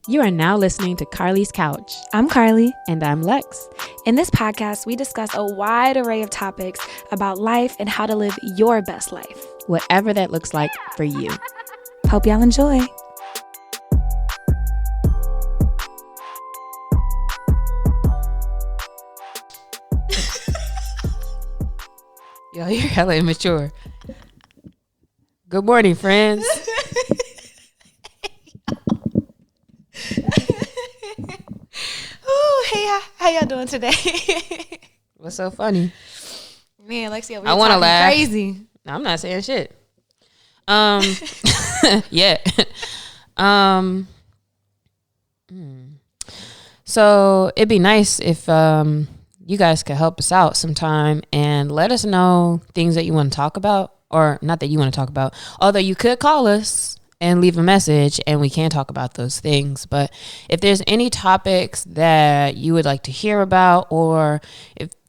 You are now listening to Carlie's Couch. I'm Carlie. And I'm Lex. In this podcast, we discuss a wide array of topics about life and how to live your best life. Whatever that looks like for you. Hope y'all enjoy. Yo, you're hella immature. Good morning, friends. Hey, how y'all doing today? What's so funny? Man, Lexi, I want to laugh. Crazy. No, I'm not saying shit. Yeah. So it'd be nice if you guys could help us out sometime and let us know things that you want to talk about, or not that you want to talk about, although you could call us and leave a message and we can talk about those things. But if there's any topics that you would like to hear about, or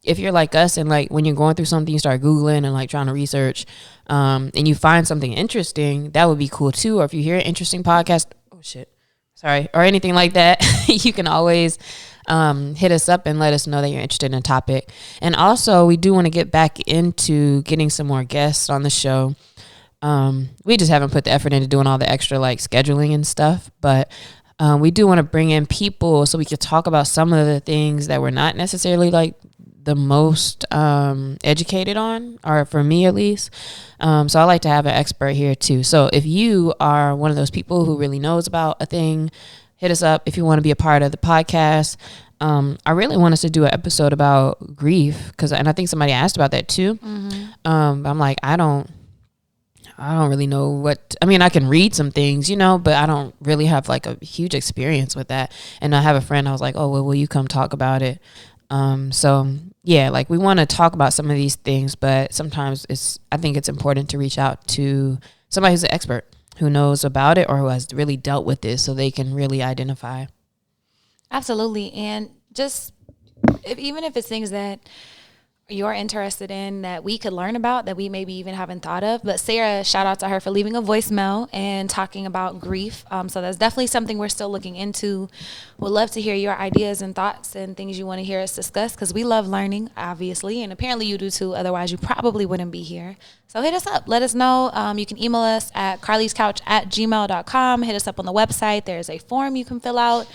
if you're like us and like when you're going through something, you start Googling and like trying to research and you find something interesting, that would be cool too. Or if you hear an interesting podcast, or anything like that, you can always hit us up and let us know that you're interested in a topic. And also, we do want to get back into getting some more guests on the show. We just haven't put the effort into doing all the extra like scheduling and stuff, but we do want to bring in people so we could talk about some of the things that we're not necessarily like the most educated on, or for me at least. So I like to have an expert here too. So if you are one of those people who really knows about a thing, hit us up. If you want to be a part of the podcast, I really want us to do an episode about grief, and I think somebody asked about that too. Mm-hmm. I'm like, I don't really know what, I mean, I can read some things, but I don't really have like a huge experience with that. And I have a friend, I was like, oh, well, will you come talk about it? So yeah, like we want to talk about some of these things, but sometimes I think it's important to reach out to somebody who's an expert, who knows about it or who has really dealt with this, so they can really identify. Absolutely. And just even if it's things that you're interested in that we could learn about, that we maybe even haven't thought of. But Sarah, shout out to her for leaving a voicemail and talking about grief. So that's definitely something we're still looking into. Would love to hear your ideas and thoughts and things you want to hear us discuss, because we love learning, obviously, and apparently you do too. Otherwise, you probably wouldn't be here. So hit us up. Let us know. You can email us at carliescouch@gmail.com. Hit us up on the website. There's a form you can fill out.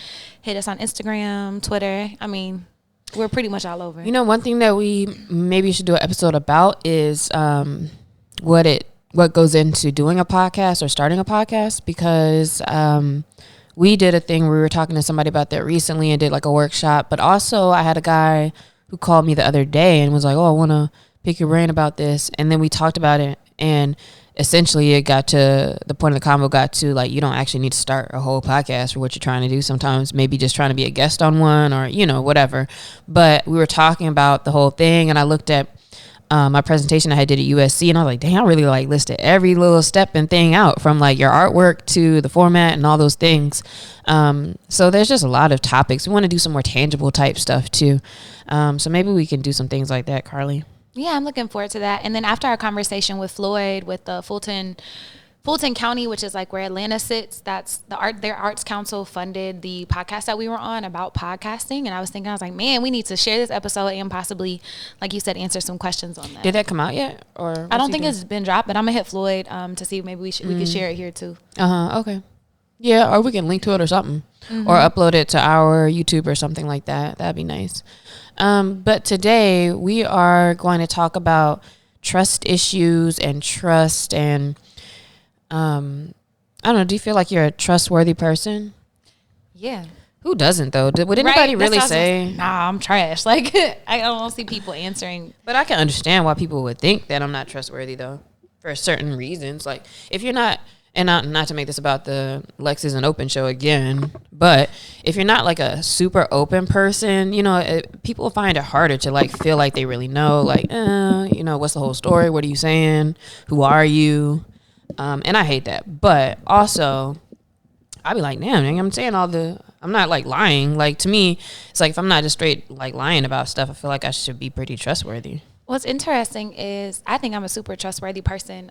Hit us on Instagram, Twitter. I mean, we're pretty much all over. One thing that we maybe should do an episode about is what goes into doing a podcast or starting a podcast, because we did a thing where we were talking to somebody about that recently and did like a workshop. But also I had a guy who called me the other day and was like, oh, I want to pick your brain about this. And then we talked about it, and essentially it got to the point of the convo got to like, you don't actually need to start a whole podcast for what you're trying to do. Sometimes maybe just trying to be a guest on one, or whatever. But we were talking about the whole thing, and I looked at my presentation I did at USC, and I was like, dang, I really like listed every little step and thing out, from like your artwork to the format and all those things. So there's just a lot of topics. We want to do some more tangible type stuff too. So maybe we can do some things like that, Carlie. Yeah, I'm looking forward to that. And then after our conversation with Floyd, with the Fulton County, which is like where Atlanta sits, that's their arts council funded the podcast that we were on about podcasting. And I was like, man, we need to share this episode and possibly, like you said, answer some questions on that. Did that come out yet? Or I don't think it's been dropped, but I'm gonna hit Floyd to see if maybe we can share it here too. Okay. Yeah, or we can link to it or something, or upload it to our YouTube or something like that. That'd be nice. But today we are going to talk about trust issues and trust, and I don't know, do you feel like you're a trustworthy person? Yeah. Who doesn't though? Would anybody really say, nah, I'm trash? Like, I don't see people answering. But I can understand why people would think that I'm not trustworthy though, for certain reasons. Like if you're not, and not to make this about the Lex is an open show again, but if you're not like a super open person, people find it harder to like feel like they really know, like, what's the whole story? What are you saying? Who are you? And I hate that. But also, I'd be like, damn, I'm not like lying. Like to me, it's like if I'm not just straight like lying about stuff, I feel like I should be pretty trustworthy. What's interesting is I think I'm a super trustworthy person,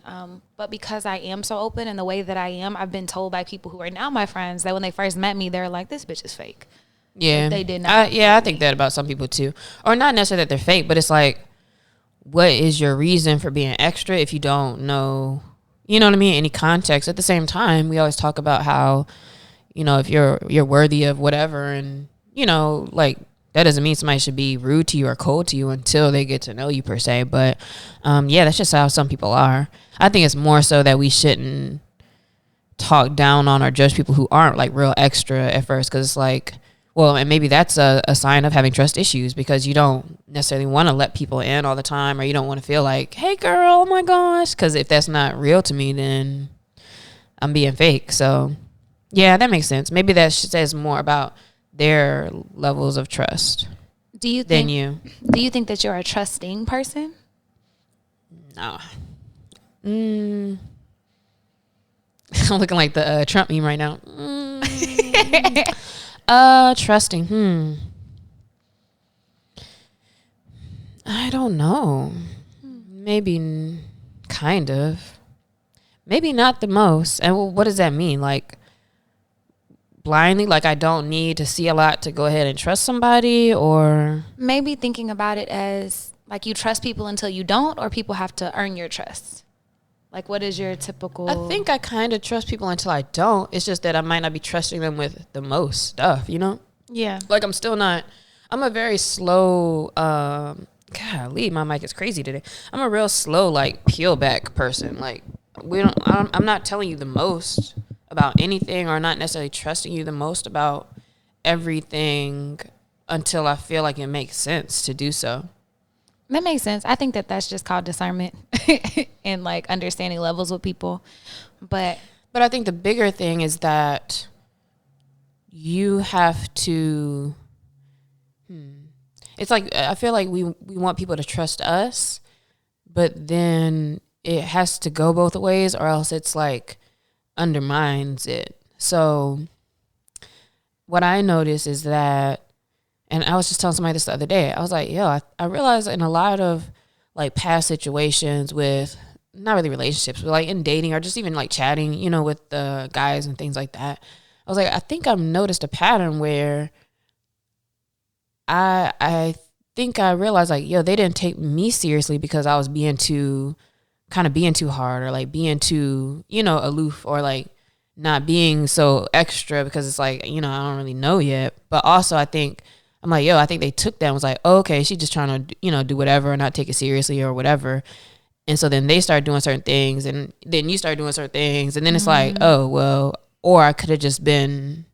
but because I am so open in the way that I am, I've been told by people who are now my friends that when they first met me, they're like, "This bitch is fake." Yeah, Like, they did not. I think that about some people too, or not necessarily that they're fake, but it's like, what is your reason for being extra if you don't know? You know what I mean? Any context. At the same time, we always talk about how, if you're worthy of whatever, and like that doesn't mean somebody should be rude to you or cold to you until they get to know you per se. But yeah, that's just how some people are. I think it's more so that we shouldn't talk down on or judge people who aren't like real extra at first, because it's like, well, and maybe that's a sign of having trust issues, because you don't necessarily want to let people in all the time, or you don't want to feel like, hey girl, oh my gosh, because if that's not real to me, then I'm being fake. So yeah, that makes sense. Maybe that says more about their levels of trust than you. Do you think that you're a trusting person? No. I'm looking like the Trump meme right now. Trusting. I don't know. Maybe kind of. Maybe not the most. And what does that mean? Like blindly, like I don't need to see a lot to go ahead and trust somebody, or maybe thinking about it as like you trust people until you don't, or people have to earn your trust. Like, what is your typical? I think I kind of trust people until I don't. It's just that I might not be trusting them with the most stuff, Yeah. Like I'm a very slow, golly, my mic is crazy today. I'm a real slow, like, peel back person. Like, I'm not telling you the most about anything, or not necessarily trusting you the most about everything until I feel like it makes sense to do so. That makes sense. I think that that's just called discernment and like understanding levels with people. But I think the bigger thing is that you have to, it's like, I feel like we want people to trust us, but then it has to go both ways, or else it's like undermines it. So what I notice is that, and I was just telling somebody this the other day, I was like, yo, I realized in a lot of like past situations with not really relationships, but like in dating or just even like chatting, with the guys and things like that. I was like, I think I've noticed a pattern where I think I realized like, yo, they didn't take me seriously because I was being too hard, or like being too, aloof, or like not being so extra, because it's like, I don't really know yet. But also I think they took that and was like, oh, okay, she's just trying to, do whatever and not take it seriously or whatever. And so then they start doing certain things, and then you start doing certain things. And then it's like, oh, well, or I could have just been,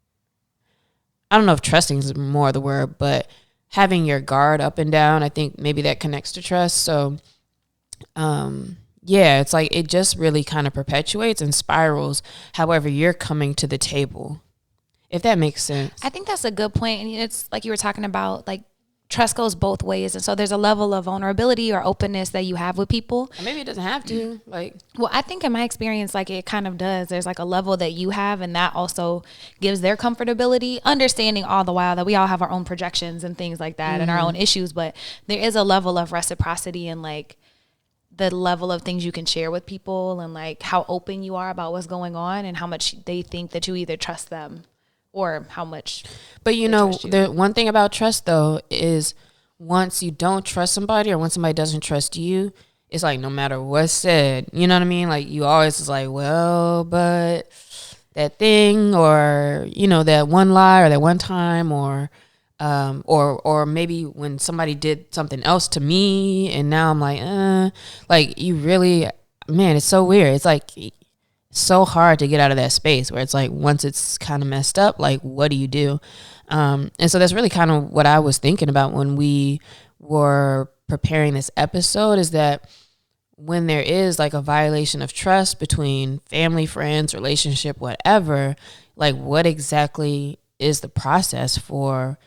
I don't know if trusting is more the word, but having your guard up and down, I think maybe that connects to trust. So, yeah, it's like it just really kind of perpetuates and spirals however you're coming to the table. If that makes sense. I think that's a good point. And it's like you were talking about, like, trust goes both ways. And so there's a level of vulnerability or openness that you have with people. Or maybe it doesn't have to. Well, I think in my experience, like, it kind of does. There's like a level that you have, and that also gives their comfortability, understanding all the while that we all have our own projections and things like that, and our own issues. But there is a level of reciprocity and like the level of things you can share with people, and like how open you are about what's going on, and how much they think that you either trust them or how much. But the one thing about trust though is once you don't trust somebody, or when somebody doesn't trust you, it's like no matter what's said, you know what I mean? Like you always is like, well, but that thing, or that one lie, or that one time, or maybe when somebody did something else to me, and now I'm like you really, man, it's so weird. It's like so hard to get out of that space where it's like once it's kind of messed up, like what do you do? And so that's really kind of what I was thinking about when we were preparing this episode, is that when there is like a violation of trust between family, friends, relationship, whatever, like what exactly is the process for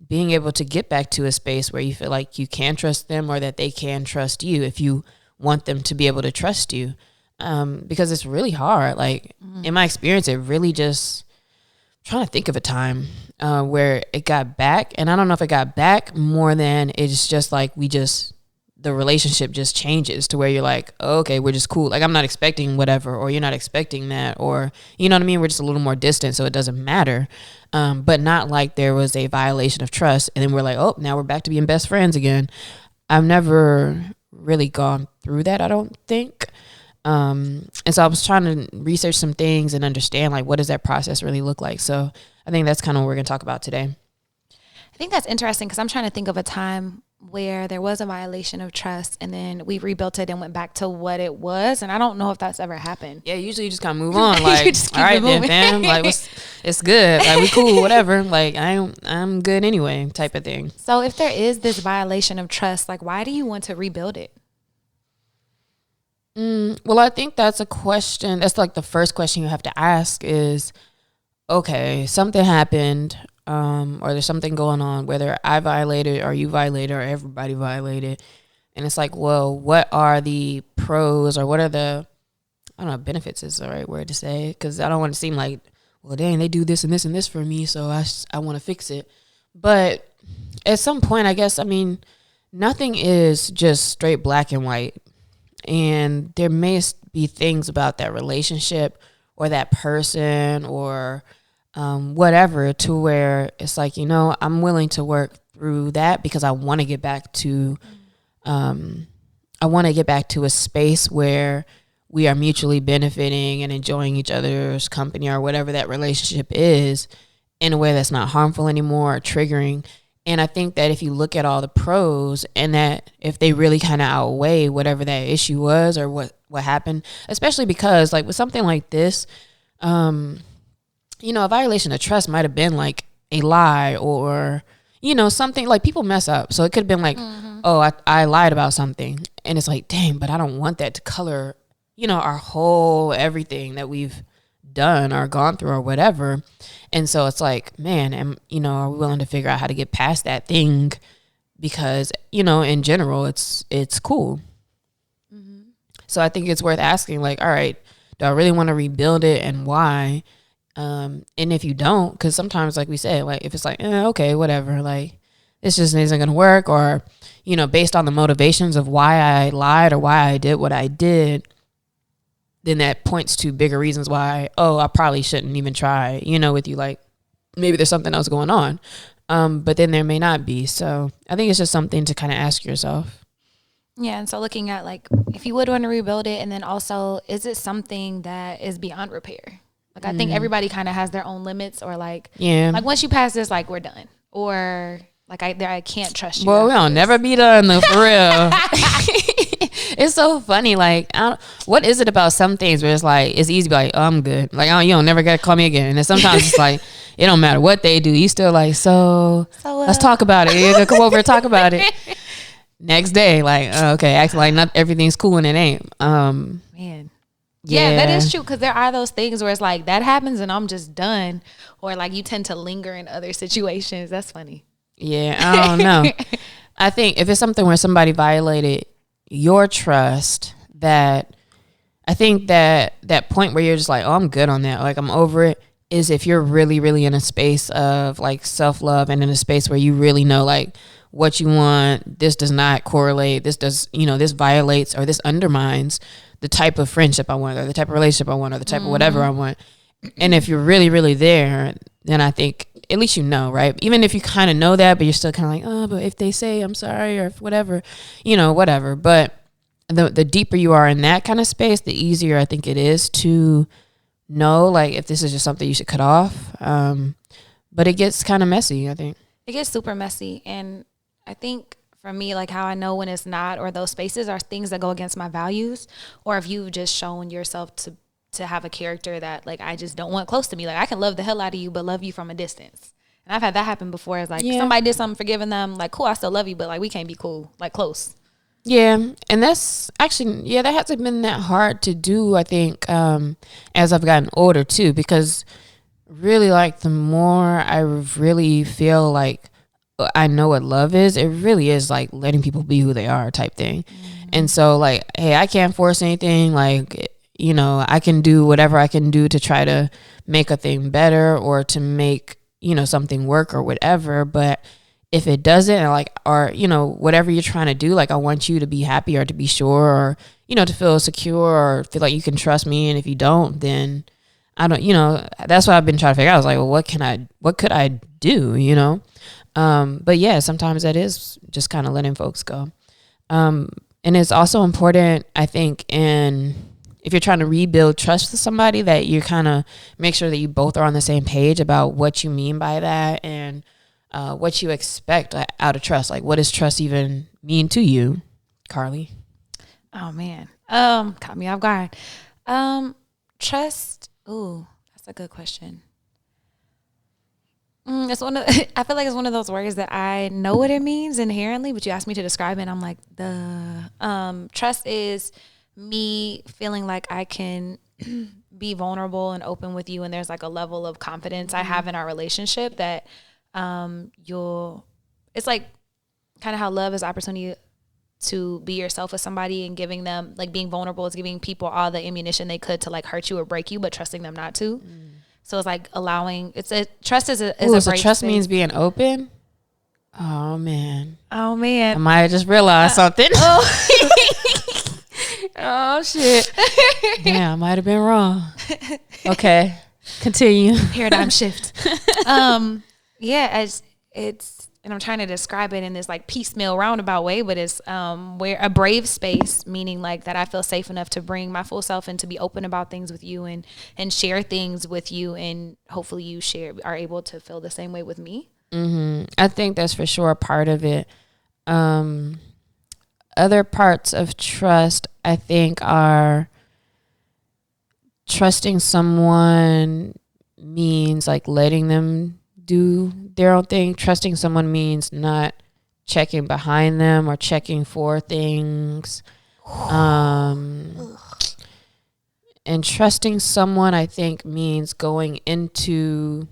being able to get back to a space where you feel like you can trust them, or that they can trust you if you want them to be able to trust you. Because it's really hard. Like in my experience, it really just, I'm trying to think of a time where it got back, and I don't know if it got back more than it's just like we just the relationship just changes to where you're like, oh, okay, we're just cool. Like, I'm not expecting whatever, or you're not expecting that, or, you know what I mean? We're just a little more distant, so it doesn't matter. But not like there was a violation of trust. And then we're like, oh, now we're back to being best friends again. I've never really gone through that, I don't think. And so I was trying to research some things and understand, like, what does that process really look like? So I think that's kind of what we're going to talk about today. I think that's interesting because I'm trying to think of a time where there was a violation of trust and then we rebuilt it and went back to what it was. And I don't know if that's ever happened. Yeah, usually you just kind of move on. Like, just keep all right, it moving. then, fam. Like, it's good. Like, we cool, whatever. Like, I'm good anyway, type of thing. So if there is this violation of trust, like, why do you want to rebuild it? Well, I think that's a question. That's like the first question you have to ask is, okay, something happened, or there's something going on, whether I violated or you violated or everybody violated. And it's like, well, what are the pros or what are the, I don't know, benefits is the right word to say. Because I don't want to seem like, well, dang, they do this and this and this for me, so I want to fix it. But at some point, I guess, I mean, nothing is just straight black and white. And there may be things about that relationship or that person or whatever to where it's like, you know, I'm willing to work through that because I want to get back to a space where we are mutually benefiting and enjoying each other's company or whatever that relationship is in a way that's not harmful anymore or triggering. And I think that if you look at all the pros and that if they really kind of outweigh whatever that issue was or what happened, especially because like with something like this, you know, a violation of trust might have been like a lie or, you know, something like people mess up. So it could have been like, oh, I lied about something. And it's like, dang, but I don't want that to color, you know, our whole everything that we've done or gone through or whatever. And so it's like, man, you know, are we willing to figure out how to get past that thing? Because, you know, in general, it's cool. So I think it's worth asking, like, all right, do I really want to rebuild it and why? And if you don't, because sometimes, like we said, like if it's like, okay, whatever, like this just isn't going to work, or, you know, based on the motivations of why I lied or why I did what I did, then that points to bigger reasons why, I probably shouldn't even try, you know, with you. Like maybe there's something else going on. But then there may not be. So I think it's just something to kind of ask yourself. Yeah. And so looking at like, if you would want to rebuild it, and then also, is it something that is beyond repair? Like, I think everybody kind of has their own limits, or like, like once you pass this, like we're done, or like I can't trust you. Well, we'll never be done though, for real. It's so funny. Like, what is it about some things where it's like, it's easy to be like, oh, I'm good. Like, you don't never got to call me again. And then sometimes it's like, it don't matter what they do. You still like, so let's talk about it. You're going to come over and talk about it. Next day, like, okay, acting like not everything's cool and it ain't. Man. Yeah, that is true. Because there are those things where it's like, that happens and I'm just done. Or like you tend to linger in other situations. That's funny. Yeah, I don't know. I think if it's something where somebody violated your trust, that I think that point where you're just like, oh, I'm good on that, like I'm over it, is if you're really, really in a space of like self-love and in a space where you really know like what you want, this does not correlate, this does, you know, this violates or this undermines the type of friendship I want or the type of relationship I want or the type of whatever I want. And if you're really, really there, then I think at least you know, right? Even if you kind of know that, but you're still kind of like, oh, but if they say I'm sorry or if whatever, you know, whatever. But the deeper you are in that kind of space, the easier I think it is to know, like, if this is just something you should cut off. But it gets kind of messy, I think. It gets super messy. And I think for me, like how I know when it's not, or those spaces are things that go against my values, or if you've just shown yourself to have a character that like I just don't want close to me. Like I can love the hell out of you, but love you from a distance. And I've had that happen before. It's like somebody did something, forgiving them, like cool, I still love you, but like we can't be cool, like close. Yeah, and that's actually, that hasn't been that hard to do, I think, as I've gotten older too, because really like the more I really feel like I know what love is, it really is like letting people be who they are type thing. And so like, hey, I can't force anything, like, you know, I can do whatever I can do to try to make a thing better or to make, you know, something work or whatever. But if it doesn't, or whatever you're trying to do, like I want you to be happy or to be sure, or to feel secure or feel like you can trust me. And if you don't, then I don't, that's what I've been trying to figure out. I was like, well, what could I do, but yeah, sometimes that is just kind of letting folks go. And it's also important, I think, if you're trying to rebuild trust with somebody, that you kind of make sure that you both are on the same page about what you mean by that, and what you expect out of trust. Like, what does trust even mean to you, Carlie? Oh man, caught me off guard. Trust. Ooh, that's a good question. It's I feel like it's one of those words that I know what it means inherently, but you asked me to describe it, and I'm like, trust is me feeling like I can be vulnerable and open with you, and there's like a level of confidence I have in our relationship that it's like kind of how love is opportunity to be yourself with somebody, and giving them, like, being vulnerable is giving people all the ammunition they could to like hurt you or break you, but trusting them not to. So it's like trust is a so trust space. Means being open. Oh man, I might have just realized something. Oh shit. Yeah, I might have been wrong. Okay, continue. Paradigm shift. Yeah, it's and I'm trying to describe it in this like piecemeal roundabout way, but it's where a brave space, meaning like that I feel safe enough to bring my full self and to be open about things with you, and share things with you, and hopefully you are able to feel the same way with me. I think that's for sure a part of it. Other parts of trust, I think, are trusting someone means like letting them do their own thing. Trusting someone means not checking behind them or checking for things. And trusting someone, I think, means going into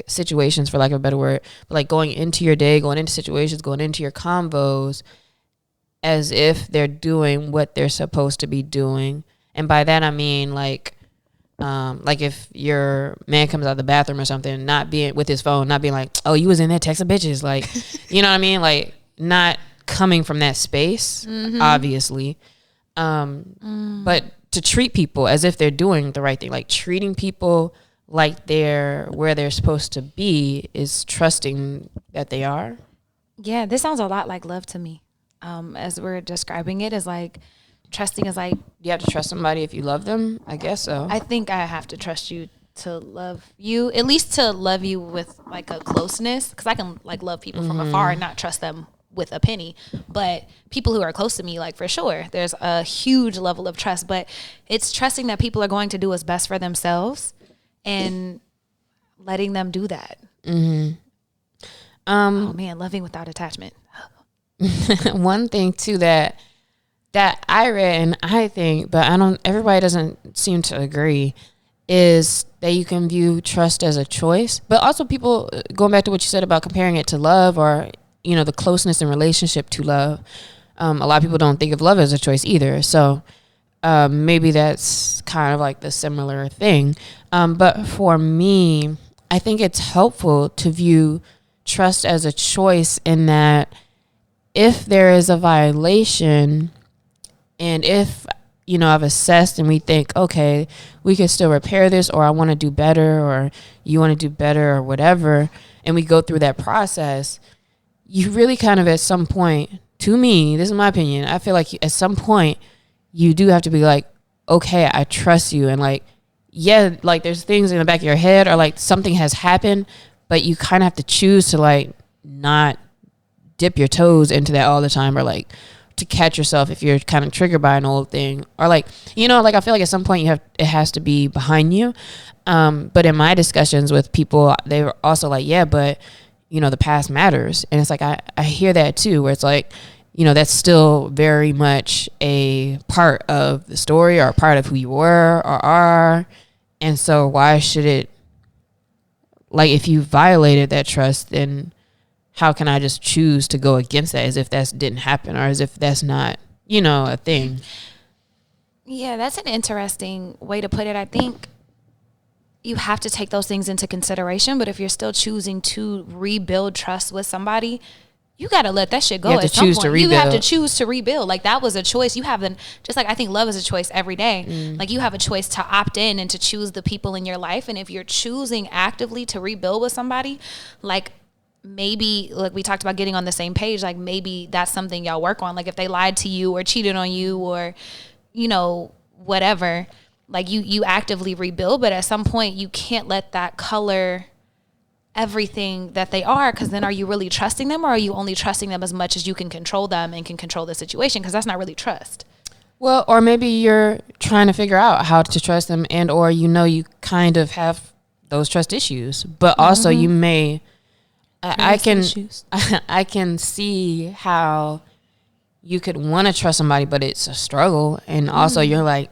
situations, for lack of a better word, but like going into your day, going into situations, going into your convos as if they're doing what they're supposed to be doing. And by that I mean like if your man comes out of the bathroom or something, not being with his phone, not being like, oh, you was in there texting bitches, like, you know what I mean? Like, not coming from that space, obviously. But to treat people as if they're doing the right thing, like treating people like they're where they're supposed to be, is trusting that they are. Yeah, this sounds a lot like love to me. As we're describing it, is like trusting is like, you have to trust somebody if you love them. I guess so. I think I have to trust you to love you, at least to love you with like a closeness, because I can like love people from afar and not trust them with a penny. But people who are close to me, like, for sure, there's a huge level of trust. But it's trusting that people are going to do what's best for themselves and letting them do that. Oh man, loving without attachment. One thing too that I read, and I think, but everybody doesn't seem to agree, is that you can view trust as a choice. But also, people, going back to what you said about comparing it to love, or the closeness in relationship to love, a lot of people don't think of love as a choice either. So maybe that's kind of like the similar thing. But for me, I think it's helpful to view trust as a choice, in that if there is a violation, and if, I've assessed and we think, okay, we can still repair this, or I want to do better, or you want to do better, or whatever, and we go through that process, you really kind of, at some point, to me, this is my opinion, I feel like at some point you do have to be like, okay, I trust you. And like, yeah, like there's things in the back of your head, or like something has happened, but you kind of have to choose to like not dip your toes into that all the time, or like to catch yourself if you're kind of triggered by an old thing, or like, like I feel like at some point it has to be behind you. But in my discussions with people, they were also like, yeah, but the past matters. And it's like, I hear that too, where it's like, that's still very much a part of the story, or a part of who you were or are. And so why should it, like, if you violated that trust, then how can I just choose to go against that as if that didn't happen, or as if that's not, a thing? Yeah, that's an interesting way to put it. I think you have to take those things into consideration. But if you're still choosing to rebuild trust with somebody, you got to let that shit go. You have at to some choose point. to rebuild. You have to choose to rebuild. Like, that was a choice. You have then, just like I think love is a choice every day. Like, you have a choice to opt in and to choose the people in your life. And if you're choosing actively to rebuild with somebody, like, maybe, like we talked about getting on the same page, like maybe that's something y'all work on. Like, if they lied to you or cheated on you or, you know, whatever, like you actively rebuild. But at some point you can't let that color everything that they are, because then are you really trusting them, or are you only trusting them as much as you can control them and can control the situation? Because that's not really trust. Well, or maybe you're trying to figure out how to trust them, and or you kind of have those trust issues, but also you may I can I can see how you could want to trust somebody, but it's a struggle. And also you're like,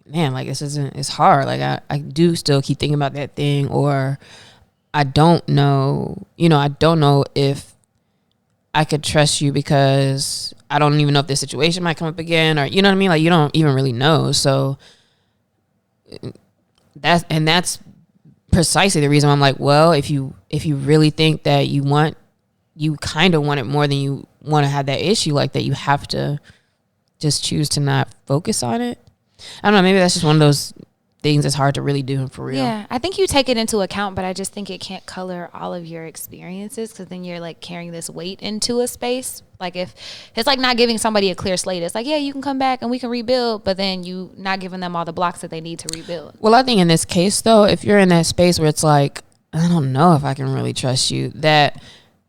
man, like it's hard. Like I do still keep thinking about that thing, or I don't know, I don't know if I could trust you because I don't even know if this situation might come up again, or you know what I mean? Like, you don't even really know. So that's precisely the reason why I'm like, well, if you really think that you kind of want it more than you want to have that issue like that, you have to just choose to not focus on it. I don't know. Maybe that's just one of those things that's hard to really do for real. Yeah, I think you take it into account, but I just think it can't color all of your experiences, because then you're like carrying this weight into a space. Like, if it's like not giving somebody a clear slate, it's like, yeah, you can come back and we can rebuild, but then you not giving them all the blocks that they need to rebuild. Well, I think in this case though, if you're in that space where it's like, I don't know if I can really trust you, that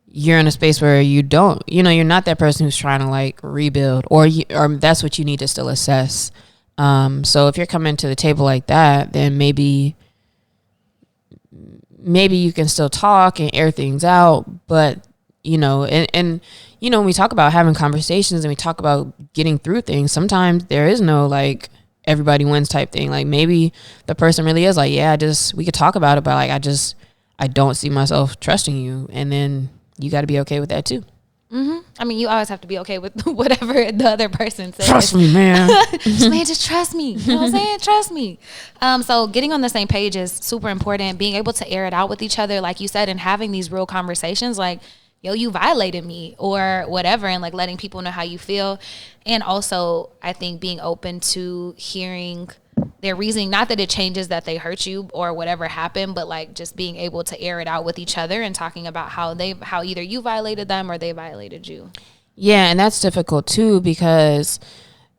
you're in a space where you don't, you're not that person who's trying to like rebuild, or that's what you need to still assess. So if you're coming to the table like that, then maybe you can still talk and air things out. But, and when we talk about having conversations and we talk about getting through things, sometimes there is no like everybody wins type thing. Like, maybe the person really is like, yeah, we could talk about it, but like, I don't see myself trusting you. And then you got to be okay with that too. Mm-hmm. I mean, you always have to be okay with whatever the other person says. Trust me, man. Just trust me. You know what I'm saying? Trust me. So getting on the same page is super important. Being able to air it out with each other, like you said, and having these real conversations like, yo, you violated me or whatever, and like letting people know how you feel. And also, I think being open to hearing their reasoning, not that it changes that they hurt you or whatever happened, but like just being able to air it out with each other and talking about how either you violated them or they violated you. Yeah, and that's difficult too, because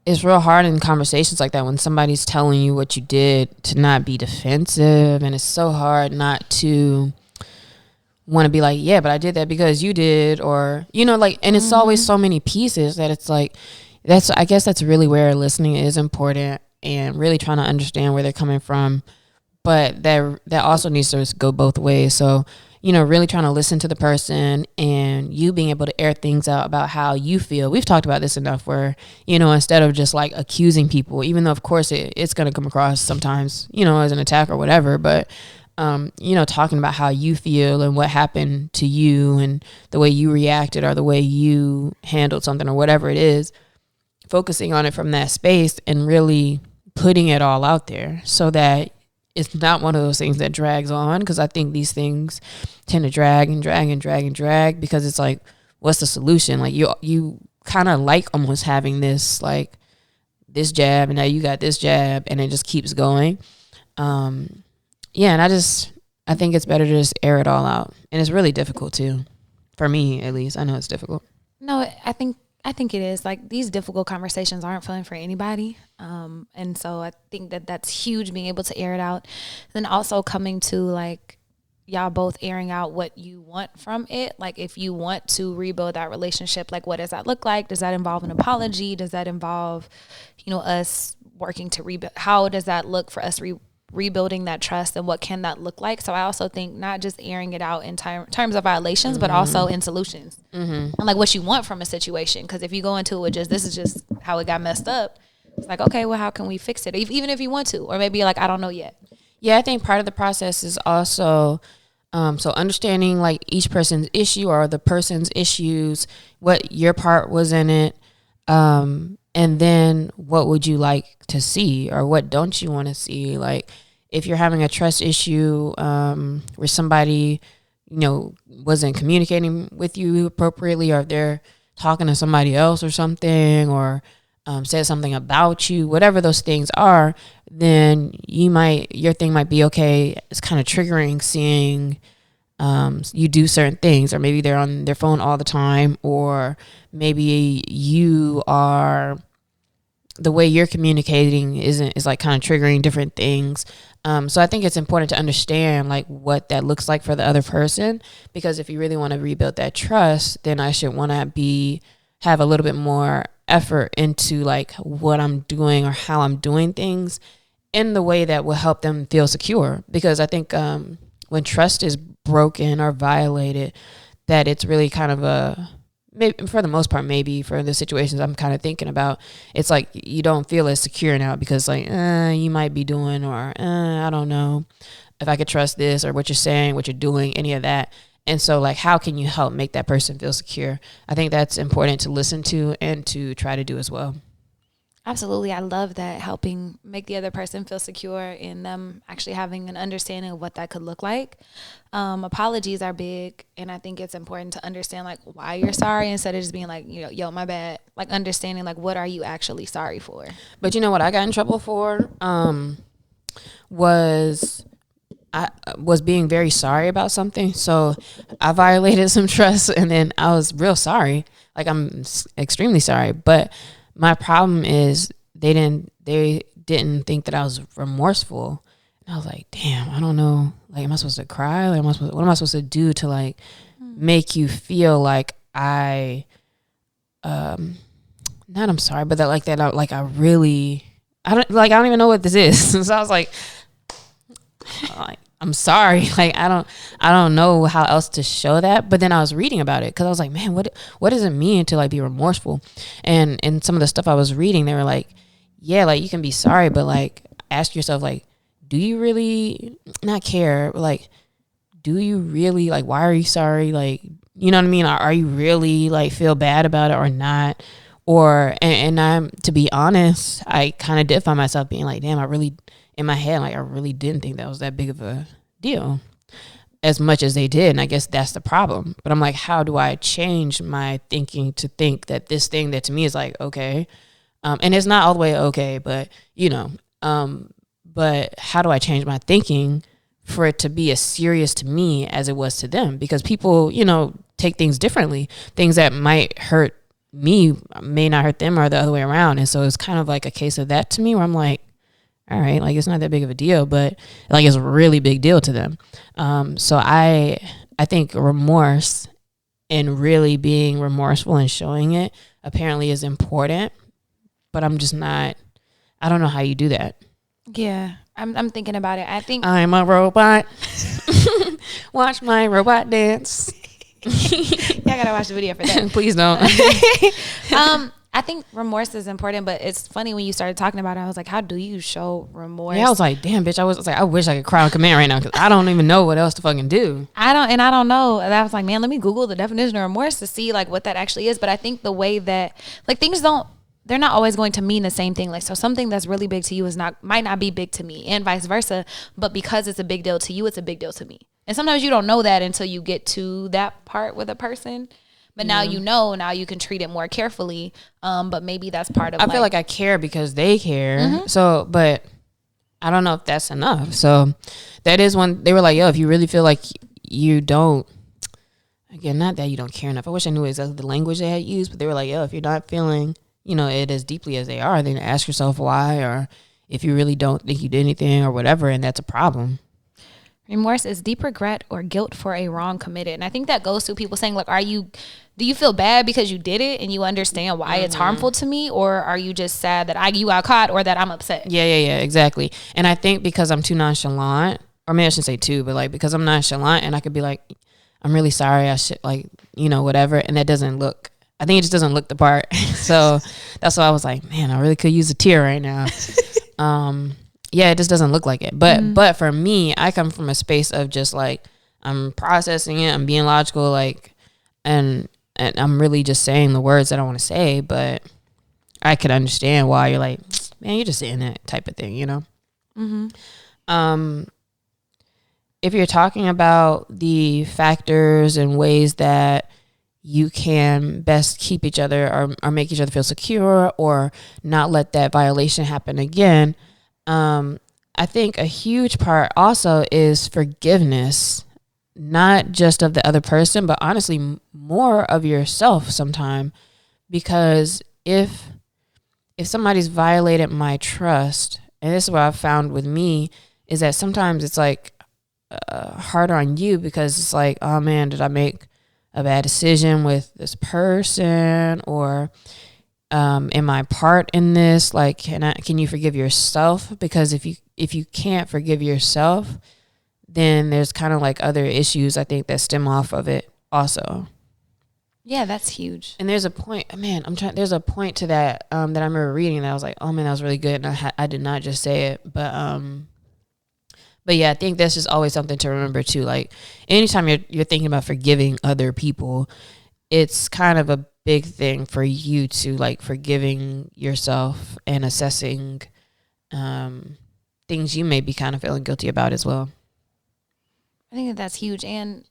it's real hard in conversations like that when somebody's telling you what you did to not be defensive, and it's so hard not to want to be like, yeah, but I did that because you did, or like, and it's always so many pieces that it's like, I guess that's really where listening is important, and really trying to understand where they're coming from. But that also needs to go both ways. So, really trying to listen to the person, and you being able to air things out about how you feel. We've talked about this enough where, instead of just like accusing people, even though of course it's going to come across sometimes, as an attack or whatever, but talking about how you feel and what happened to you and the way you reacted or the way you handled something or whatever it is, focusing on it from that space and really putting it all out there so that it's not one of those things that drags on. Because I think these things tend to drag and drag and drag and drag, because it's like, what's the solution? Like, you kind of like almost having this, like this jab, and now you got this jab, and it just keeps going. Yeah, and I think it's better to just air it all out. And it's really difficult too. For me, at least. I know it's difficult. No, I think it is. Like, these difficult conversations aren't fun for anybody. And so I think that's huge, being able to air it out. Then also coming to like, y'all both airing out what you want from it. Like, if you want to rebuild that relationship, like, what does that look like? Does that involve an apology? Does that involve, us working to rebuild? How does that look for us rebuilding that trust, and what can that look like? So I also think not just airing it out in terms of violations, but also in solutions, and like what you want from a situation. Because if you go into it with just, this is just how it got messed up, it's like, okay, well, how can we fix it? Even if you want to, or maybe you're like, I don't know yet. Yeah, I think part of the process is also so understanding like each person's issue or the person's issues, what your part was in it, and then what would you like to see, or what don't you want to see? Like, if you're having a trust issue where somebody, wasn't communicating with you appropriately, or if they're talking to somebody else or something, or said something about you, whatever those things are, then your thing might be, okay, it's kind of triggering seeing you do certain things, or maybe they're on their phone all the time, or maybe the way you're communicating is like kind of triggering different things. So I think it's important to understand like what that looks like for the other person, because if you really want to rebuild that trust, then I should want to have a little bit more effort into like what I'm doing or how I'm doing things in the way that will help them feel secure. Because I think when trust is broken or violated, that it's really kind of maybe for the most part, maybe for the situations I'm kind of thinking about, it's like you don't feel as secure now because like you might be doing, or I don't know if I could trust this or what you're saying, what you're doing, any of that. And so like, how can you help make that person feel secure? I think that's important to listen to and to try to do as well. Absolutely. I love that, helping make the other person feel secure and them actually having an understanding of what that could look like. Apologies are big, and I think it's important to understand like why you're sorry instead of just being like, yo, my bad. Like understanding like what are you actually sorry for. But you know what I got in trouble for was being very sorry about something. So I violated some trust, and then I was real sorry. Like I'm extremely sorry, but my problem is they didn't think that I was remorseful. And I was like, damn, I don't know. Like, am I supposed to cry? Like, what am I supposed to do to like make you feel like not I'm sorry, but that I don't even know what this is. So I was like, I'm sorry. Like, I don't know how else to show that. But then I was reading about it because I was like, man, what does it mean to like be remorseful? And in some of the stuff I was reading, they were like, yeah, like you can be sorry, but like ask yourself, like, do you really not care? Like, do you really, like, why are you sorry? Like, you know what I mean? Are you really like feel bad about it or not? Or, and I'm, to be honest, I kind of did find myself being like, damn, in my head, like I really didn't think that was that big of a deal as much as they did. And I guess that's the problem. But I'm like, how do I change my thinking to think that this thing that to me is like, okay. And it's not all the way okay, but but how do I change my thinking for it to be as serious to me as it was to them? Because people, take things differently. Things that might hurt me may not hurt them, or the other way around. And so it's kind of like a case of that to me, where I'm like, all right, like it's not that big of a deal, but like it's a really big deal to them. So I think remorse and really being remorseful and showing it apparently is important, but I'm just not, I don't know how you do that. Yeah, I'm thinking about it. I think I'm a robot. Watch my robot dance. Yeah, I gotta watch the video for that. Please don't. I think remorse is important, but it's funny when you started talking about it, I was like, how do you show remorse? Yeah, I was like, damn, bitch. I was like, I wish I could cry on command right now because I don't even know what else to fucking do. I don't know. And I was like, man, let me Google the definition of remorse to see like what that actually is. But I think the way that like things they're not always going to mean the same thing. Like, so something that's really big to you might not be big to me, and vice versa. But because it's a big deal to you, it's a big deal to me. And sometimes you don't know that until you get to that part with a person. But now now you can treat it more carefully. But maybe that's part of I feel like I care because they care. Mm-hmm. So, but I don't know if that's enough. So that is when they were like, yo, if you really feel like you don't, again, not that you don't care enough. I wish I knew exactly the language they had used, but they were like, yo, if you're not feeling, it as deeply as they are, then ask yourself why, or if you really don't think you did anything or whatever, and that's a problem. Remorse is deep regret or guilt for a wrong committed. And I think that goes to people saying, like, do you feel bad because you did it and you understand why it's harmful to me? Or are you just sad that you got caught or that I'm upset? Yeah, exactly. And I think because I'm too nonchalant, or maybe I shouldn't say too, but like because I'm nonchalant and I could be like, I'm really sorry, I should whatever. And that doesn't look, I think it just doesn't look the part. So that's why I was like, man, I really could use a tear right now. Yeah, it just doesn't look like it. But for me, I come from a space of just like, I'm processing it, I'm being logical, like, and I'm really just saying the words that I want to say, but I could understand why you're like, man, you're just saying that type of thing, Mm-hmm. If you're talking about the factors and ways that you can best keep each other or make each other feel secure or not let that violation happen again, I think a huge part also is forgiveness, not just of the other person, but honestly more of yourself sometime. Because if somebody's violated my trust, and this is what I've found with me, is that sometimes it's like harder on you because it's like, oh man, did I make a bad decision with this person, or am I part in this? Like, can you forgive yourself? Because if you can't forgive yourself, then there's kind of like other issues I think that stem off of it also. Yeah, that's huge. And there's a point, man, there's a point to that that I remember reading that I was like, oh man, that was really good, and I did not just say it, but yeah, I think that's just always something to remember too. Like anytime you're thinking about forgiving other people, it's kind of a big thing for you to like forgiving yourself and assessing things you may be kind of feeling guilty about as well. I think that's huge, and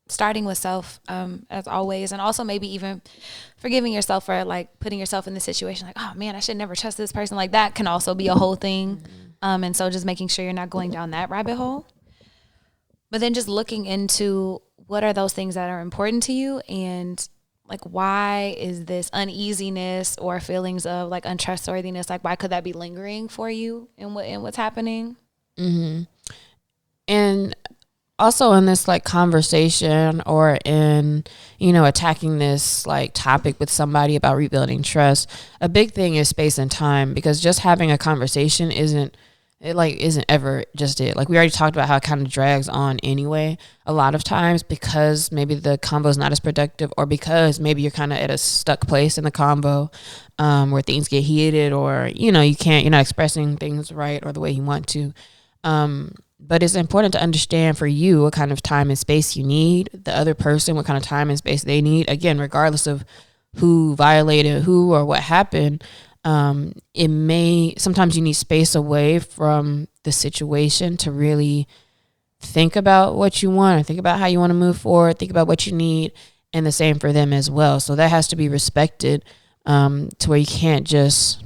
starting with self, as always, and also maybe even forgiving yourself for like putting yourself in the situation like, oh man, I should never trust this person. Like that can also be a whole thing. Mm-hmm. And so just making sure you're not going down that rabbit hole. But then just looking into what are those things that are important to you, and like why is this uneasiness or feelings of like untrustworthiness, like why could that be lingering for you in what's happening? Mm-hmm. And also in this like conversation or in, attacking this like topic with somebody about rebuilding trust, a big thing is space and time, because just having a conversation isn't ever just it. Like we already talked about how it kind of drags on anyway, a lot of times because maybe the convo is not as productive, or because maybe you're kind of at a stuck place in the convo where things get heated, or, you're not expressing things right or the way you want to. But it's important to understand for you what kind of time and space you need, the other person, what kind of time and space they need. Again, regardless of who violated who or what happened, sometimes you need space away from the situation to really think about what you want, or think about how you want to move forward, think about what you need, and the same for them as well. So that has to be respected, to where you can't just,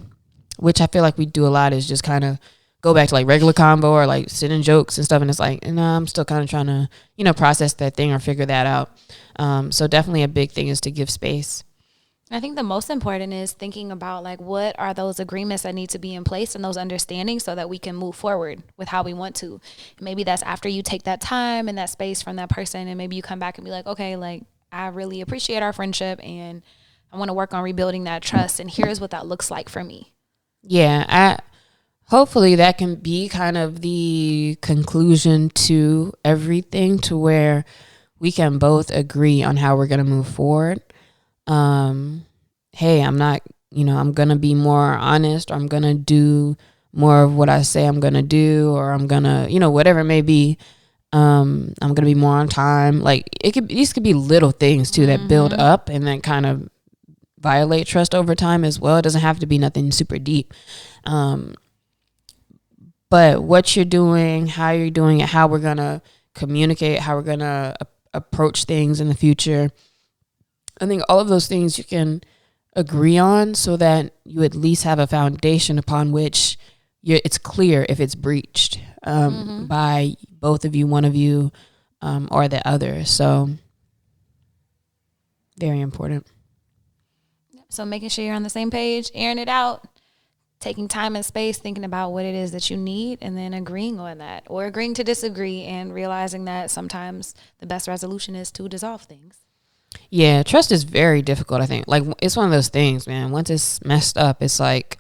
which I feel like we do a lot, is just kind of go back to like regular combo or like sit in jokes and stuff. And it's like, I'm still kind of trying to, process that thing or figure that out. So definitely a big thing is to give space. I think the most important is thinking about like what are those agreements that need to be in place and those understandings so that we can move forward with how we want to. Maybe that's after you take that time and that space from that person, and maybe you come back and be like, okay, like I really appreciate our friendship and I want to work on rebuilding that trust, and here's what that looks like for me. Yeah, hopefully that can be kind of the conclusion to everything, to where we can both agree on how we're going to move forward. Hey, I'm not, I'm going to be more honest, or I'm going to do more of what I say I'm going to do, or I'm going to, whatever it may be. I'm going to be more on time. Like these could be little things too that build up and then kind of violate trust over time as well. It doesn't have to be nothing super deep. But what you're doing, how you're doing it, how we're going to communicate, how we're going to approach things in the future, I think all of those things you can agree on, so that you at least have a foundation upon which it's clear if it's breached by both of you, one of you, or the other. So very important. So making sure you're on the same page, airing it out, taking time and space, thinking about what it is that you need, and then agreeing on that, or agreeing to disagree, and realizing that sometimes the best resolution is to dissolve things. Yeah, trust is very difficult, I think. Like, it's one of those things, man. Once it's messed up, it's like,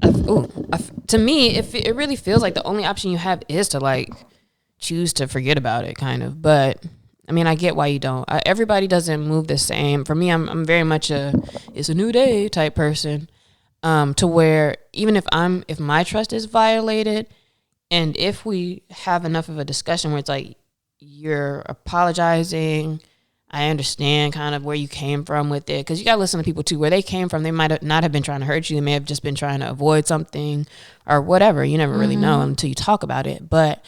to me, it really feels like the only option you have is to, like, choose to forget about it, kind of. But, I mean, I get why you don't. Everybody doesn't move the same. For me, I'm very much it's a new day type person, to where even if my trust is violated, and if we have enough of a discussion where it's like, you're apologizing, I understand kind of where you came from with it. Because you got to listen to people, too. Where they came from, they might not have been trying to hurt you. They may have just been trying to avoid something or whatever. You never really know until you talk about it. But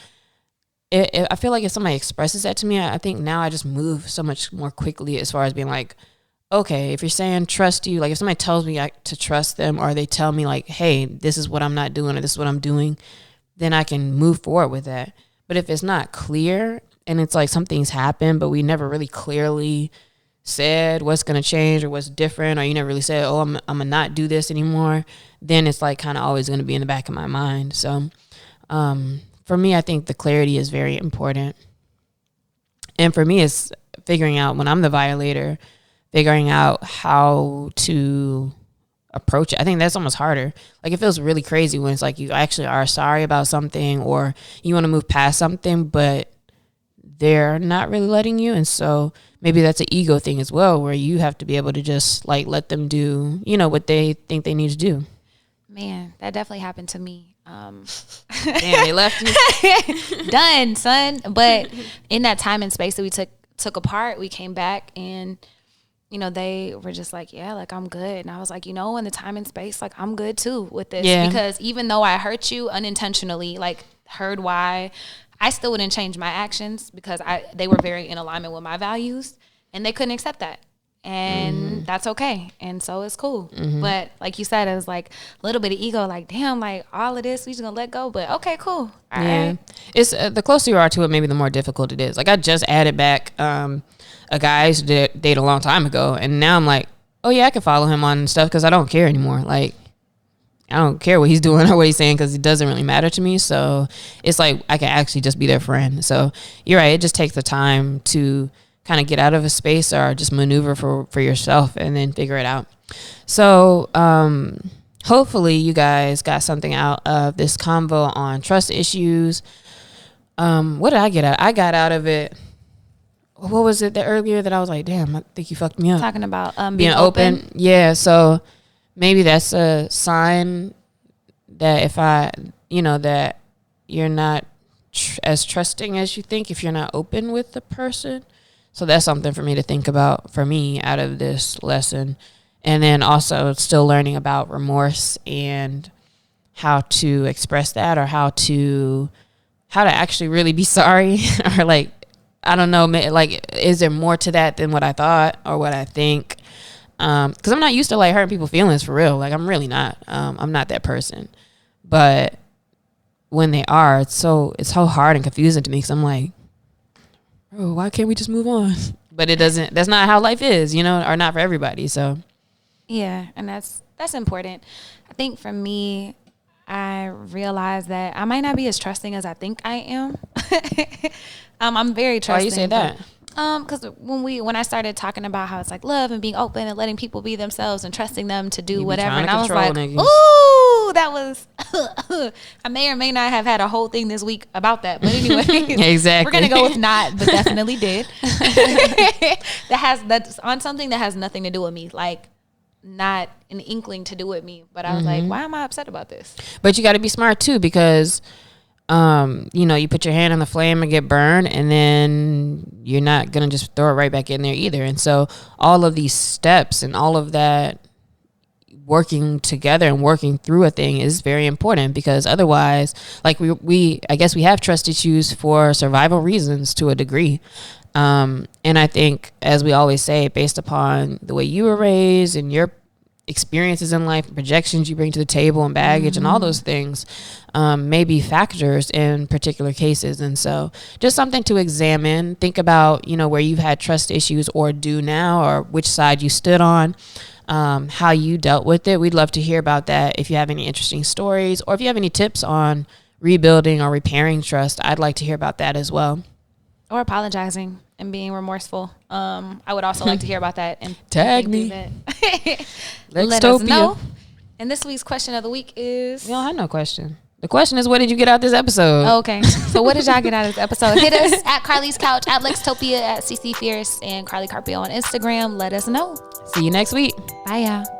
I feel like if somebody expresses that to me, I think now I just move so much more quickly as far as being like, okay, if you're saying trust you, like if somebody tells me to trust them, or they tell me like, hey, this is what I'm not doing or this is what I'm doing, then I can move forward with that. But if it's not clear and it's like something's happened, but we never really clearly said what's going to change or what's different, or you never really said, oh, I'm going to not do this anymore, then it's like kind of always going to be in the back of my mind. So for me, I think the clarity is very important. And for me, it's figuring out when I'm the violator, figuring out how to approach it. I think that's almost harder. Like it feels really crazy when it's like you actually are sorry about something or you want to move past something, but they're not really letting you. And so maybe that's an ego thing as well, where you have to be able to just like let them do, you know, what they think they need to do. Man, that definitely happened to me. Damn, they left you. Done, son. But in that time and space that we took apart, we came back and, you know, they were just like, yeah, like I'm good. And I was like, you know, in the time and space, like I'm good too with this. Yeah. Because even though I hurt you unintentionally, like heard why, I still wouldn't change my actions because they were very in alignment with my values and they couldn't accept that. And that's okay. And so it's cool. But like you said, it was like a little bit of ego, like, damn, like all of this, we just gonna let go. But okay, cool. All right. It's the closer you are to it, maybe the more difficult it is. Like I just added back a guy I used to date a long time ago. And now I'm like, oh yeah, I can follow him on stuff because I don't care anymore. Like, I don't care what he's doing or what he's saying because it doesn't really matter to me. So it's like I can actually just be their friend. So you're right. It just takes the time to kind of get out of a space or just maneuver for yourself and then figure it out. So hopefully you guys got something out of this convo on trust issues. What did I get out? I got out of it. What was it that earlier that I was like, damn, I think you fucked me up. Talking about being open. Yeah. So maybe that's a sign that if that you're not as trusting as you think if you're not open with the person. So that's something for me to think about for me out of this lesson. And then also still learning about remorse and how to express that or how to actually really be sorry or like, I don't know, like, is there more to that than what I thought or what I think? Because I'm not used to like hurting people's feelings for real. Like I'm really not. I'm not that person. But when they are, it's so hard and confusing to me because I'm like, bro, why can't we just move on? But it doesn't. That's not how life is, you know, or not for everybody. So yeah, and that's important. I think for me, I realized that I might not be as trusting as I think I am. I'm very trusting. Why you say that? Because when I started talking about how it's like love and being open and letting people be themselves and trusting them to do whatever, and I was like, ooh, that was. I may or may not have had a whole thing this week about that, but anyway, exactly. We're gonna go with not, but definitely did. That's on something that has nothing to do with me, like not an inkling to do with me. But I was like, why am I upset about this? But you got to be smart too, because you put your hand on the flame and get burned, and then you're not going to just throw it right back in there either. And so all of these steps and all of that working together and working through a thing is very important, because otherwise, like I guess we have trust issues for survival reasons to a degree. And I think, as we always say, based upon the way you were raised and your experiences in life, projections you bring to the table and baggage and all those things may be factors in particular cases. And so just something to examine, think about, where you've had trust issues or do now, or which side you stood on, how you dealt with it. We'd love to hear about that. If you have any interesting stories, or if you have any tips on rebuilding or repairing trust, I'd like to hear about that as well. Or apologizing and being remorseful. I would also like to hear about that. And tag me. Let us know. And this week's question of the week is... We don't have no question. The question is, what did you get out this episode? Oh, okay. So what did y'all get out of this episode? Hit us at Carlie's Couch, at Lextopia, at CC Fierce, and Carlie Carpio on Instagram. Let us know. See you next week. Bye, y'all.